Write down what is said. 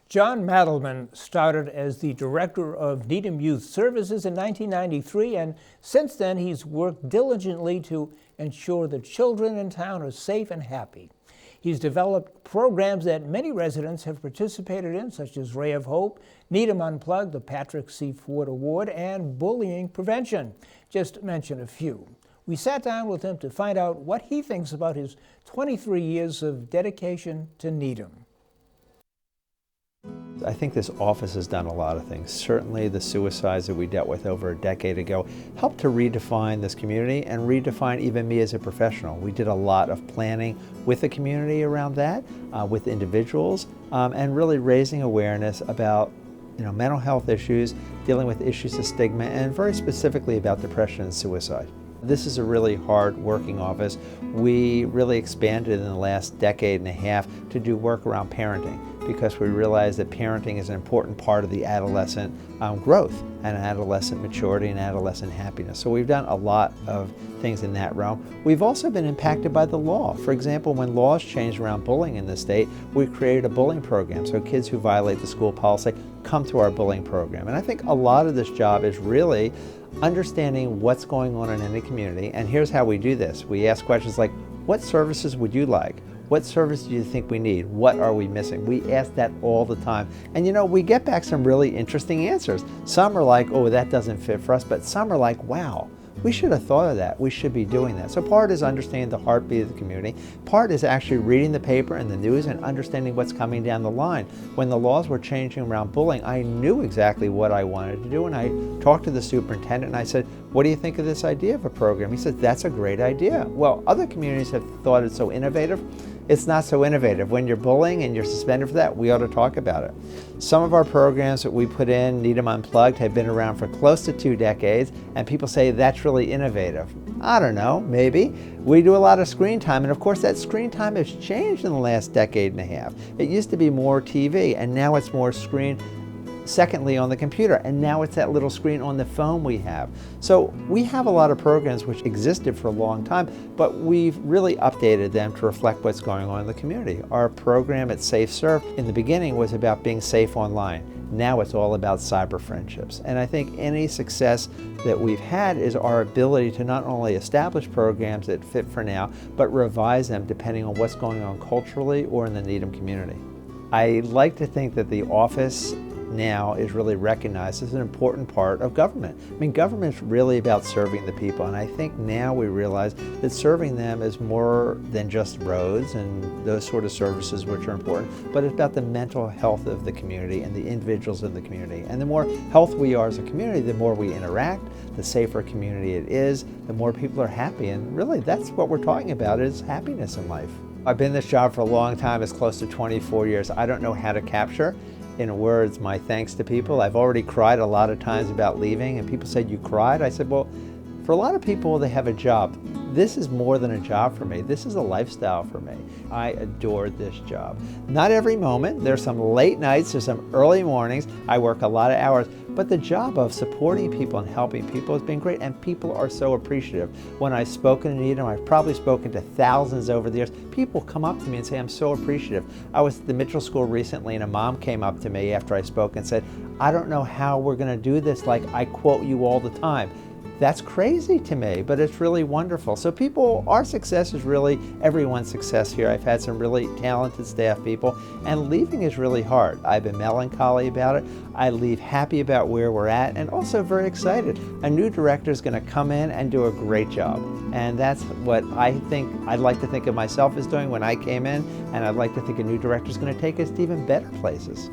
Jon Mattleman started as the director of Needham Youth Services in 1993, and since then he's worked diligently to ensure the children in town are safe and happy. He's developed programs that many residents have participated in, such as Ray of Hope, Needham Unplugged, the Patrick C. Ford Award, and bullying prevention, just to mention a few. We sat down with him to find out what he thinks about his 23 years of dedication to Needham. I think this office has done a lot of things. Certainly the suicides that we dealt with over a decade ago helped to redefine this community and redefine even me as a professional. We did a lot of planning with the community around that, with individuals, and really raising awareness about mental health issues, dealing with issues of stigma, and very specifically about depression and suicide. This is a really hard working office. We really expanded in the last decade and a half to do work around parenting, because we realize that parenting is an important part of the adolescent growth and adolescent maturity and adolescent happiness. So we've done a lot of things in that realm. We've also been impacted by the law. For example, when laws changed around bullying in the state, we created a bullying program. So kids who violate the school policy come to our bullying program. And I think a lot of this job is really understanding what's going on in any community. And here's how we do this. We ask questions like, what services would you like? What service do you think we need? What are we missing? We ask that all the time. And we get back some really interesting answers. Some are like, oh, that doesn't fit for us, but some are like, wow, we should have thought of that. We should be doing that. So part is understanding the heartbeat of the community. Part is actually reading the paper and the news and understanding what's coming down the line. When the laws were changing around bullying, I knew exactly what I wanted to do, and I talked to the superintendent and I said, what do you think of this idea of a program? He said, that's a great idea. Well, other communities have thought it's so innovative. It's not so innovative. When you're bullying and you're suspended for that, we ought to talk about it. Some of our programs that we put in, Needham Unplugged, have been around for close to 2 decades, and people say that's really innovative. I don't know, maybe. We do a lot of screen time, and of course that screen time has changed in the last decade and a half. It used to be more TV, and now it's more screen. Secondly, on the computer, and now it's that little screen on the phone we have. So we have a lot of programs which existed for a long time, but we've really updated them to reflect what's going on in the community. Our program at Safe Serve in the beginning was about being safe online. Now it's all about cyber friendships. And I think any success that we've had is our ability to not only establish programs that fit for now, but revise them depending on what's going on culturally or in the Needham community. I like to think that the office now is really recognized as an important part of government. I mean, government's really about serving the people, and I think now we realize that serving them is more than just roads and those sort of services which are important, but it's about the mental health of the community and the individuals in the community. And the more health we are as a community, the more we interact, the safer community it is, the more people are happy, and really that's what we're talking about, is happiness in life. I've been in this job for a long time, it's close to 24 years. I don't know how to capture in words my thanks to people. I've already cried a lot of times about leaving, and people said, you cried? I said, well, for a lot of people, they have a job. This is more than a job for me. This is a lifestyle for me. I adored this job. Not every moment. There's some late nights, there's some early mornings. I work a lot of hours, but the job of supporting people and helping people has been great, and people are so appreciative. When I've spoken to Needham, I've probably spoken to thousands over the years. People come up to me and say, I'm so appreciative. I was at the Mitchell School recently, and a mom came up to me after I spoke and said, I don't know how we're gonna do this, like I quote you all the time. That's crazy to me, but it's really wonderful. So our success is really everyone's success here. I've had some really talented staff people, and leaving is really hard. I've been melancholy about it. I leave happy about where we're at, and also very excited. A new director is gonna come in and do a great job. And that's what I'd like to think of myself as doing when I came in, and I'd like to think a new director is gonna take us to even better places.